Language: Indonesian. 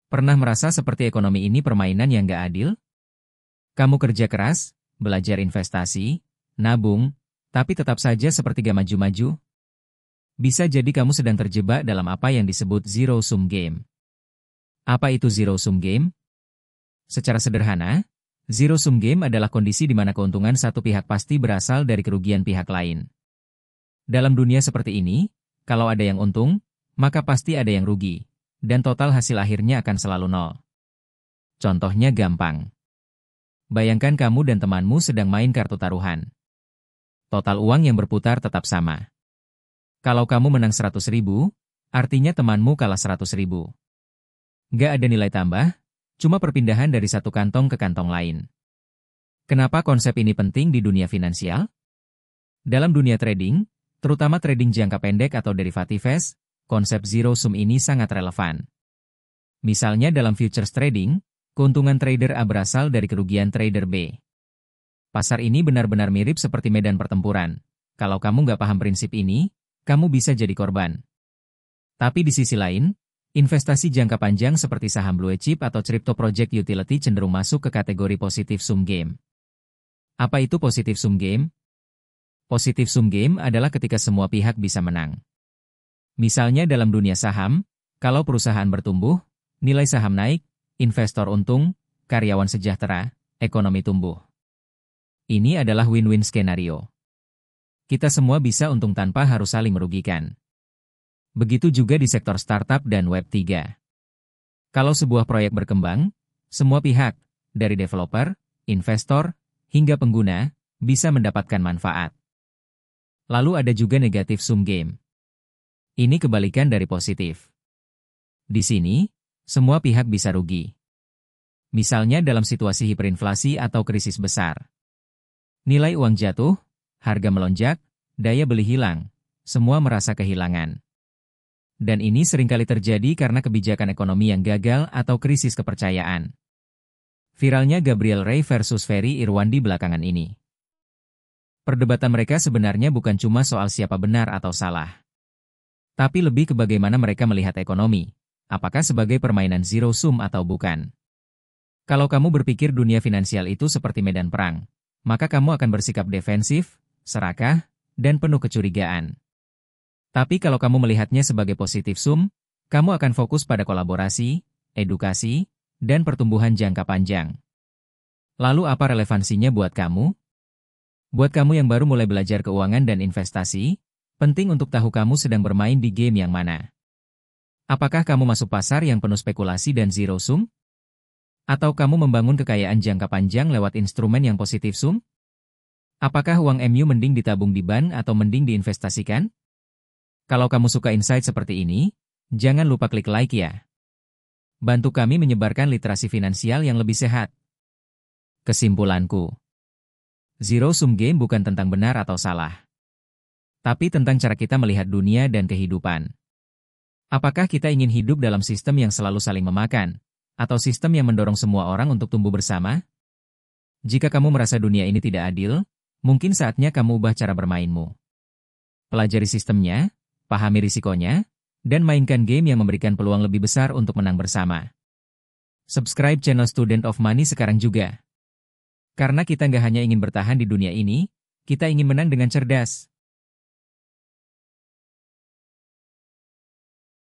Pernah merasa seperti ekonomi ini permainan yang gak adil? Kamu kerja keras, belajar investasi, nabung, tapi tetap saja seperti gak maju-maju? Bisa jadi kamu sedang terjebak dalam apa yang disebut zero-sum game. Apa itu zero-sum game? Secara sederhana, zero-sum game adalah kondisi di mana keuntungan satu pihak pasti berasal dari kerugian pihak lain. Dalam dunia seperti ini, kalau ada yang untung, maka pasti ada yang rugi, dan total hasil akhirnya akan selalu nol. Contohnya gampang. Bayangkan kamu dan temanmu sedang main kartu taruhan. Total uang yang berputar tetap sama. Kalau kamu menang 100.000, artinya temanmu kalah 100.000. Gak ada nilai tambah, cuma perpindahan dari satu kantong ke kantong lain. Kenapa konsep ini penting di dunia finansial? Dalam dunia trading, terutama trading jangka pendek atau derivatives, konsep zero-sum ini sangat relevan. Misalnya dalam futures trading, keuntungan trader A berasal dari kerugian trader B. Pasar ini benar-benar mirip seperti medan pertempuran. Kalau kamu nggak paham prinsip ini, kamu bisa jadi korban. Tapi di sisi lain, investasi jangka panjang seperti saham blue chip atau crypto project utility cenderung masuk ke kategori positive sum game. Apa itu positive sum game? Positive sum game adalah ketika semua pihak bisa menang. Misalnya dalam dunia saham, kalau perusahaan bertumbuh, nilai saham naik, investor untung, karyawan sejahtera, ekonomi tumbuh. Ini adalah win-win skenario. Kita semua bisa untung tanpa harus saling merugikan. Begitu juga di sektor startup dan Web3. Kalau sebuah proyek berkembang, semua pihak, dari developer, investor, hingga pengguna, bisa mendapatkan manfaat. Lalu ada juga negative sum game. Ini kebalikan dari positif. Di sini, semua pihak bisa rugi. Misalnya dalam situasi hiperinflasi atau krisis besar. Nilai uang jatuh, harga melonjak, daya beli hilang, semua merasa kehilangan. Dan ini seringkali terjadi karena kebijakan ekonomi yang gagal atau krisis kepercayaan. Viralnya Gabriel Ray versus Ferry Irwandi belakangan ini. Perdebatan mereka sebenarnya bukan cuma soal siapa benar atau salah. Tapi lebih ke bagaimana mereka melihat ekonomi. Apakah sebagai permainan zero sum atau bukan? Kalau kamu berpikir dunia finansial itu seperti medan perang, maka kamu akan bersikap defensif, serakah, dan penuh kecurigaan. Tapi kalau kamu melihatnya sebagai positif sum, kamu akan fokus pada kolaborasi, edukasi, dan pertumbuhan jangka panjang. Lalu apa relevansinya buat kamu? Buat kamu yang baru mulai belajar keuangan dan investasi, penting untuk tahu kamu sedang bermain di game yang mana. Apakah kamu masuk pasar yang penuh spekulasi dan zero sum? Atau kamu membangun kekayaan jangka panjang lewat instrumen yang positif sum? Apakah uang MU mending ditabung di bank atau mending diinvestasikan? Kalau kamu suka insight seperti ini, jangan lupa klik like ya. Bantu kami menyebarkan literasi finansial yang lebih sehat. Kesimpulanku, zero sum game bukan tentang benar atau salah, tapi tentang cara kita melihat dunia dan kehidupan. Apakah kita ingin hidup dalam sistem yang selalu saling memakan, atau sistem yang mendorong semua orang untuk tumbuh bersama? Jika kamu merasa dunia ini tidak adil, mungkin saatnya kamu ubah cara bermainmu. Pelajari sistemnya, pahami risikonya, dan mainkan game yang memberikan peluang lebih besar untuk menang bersama. Subscribe channel Student of Money sekarang juga. Karena kita nggak hanya ingin bertahan di dunia ini, kita ingin menang dengan cerdas.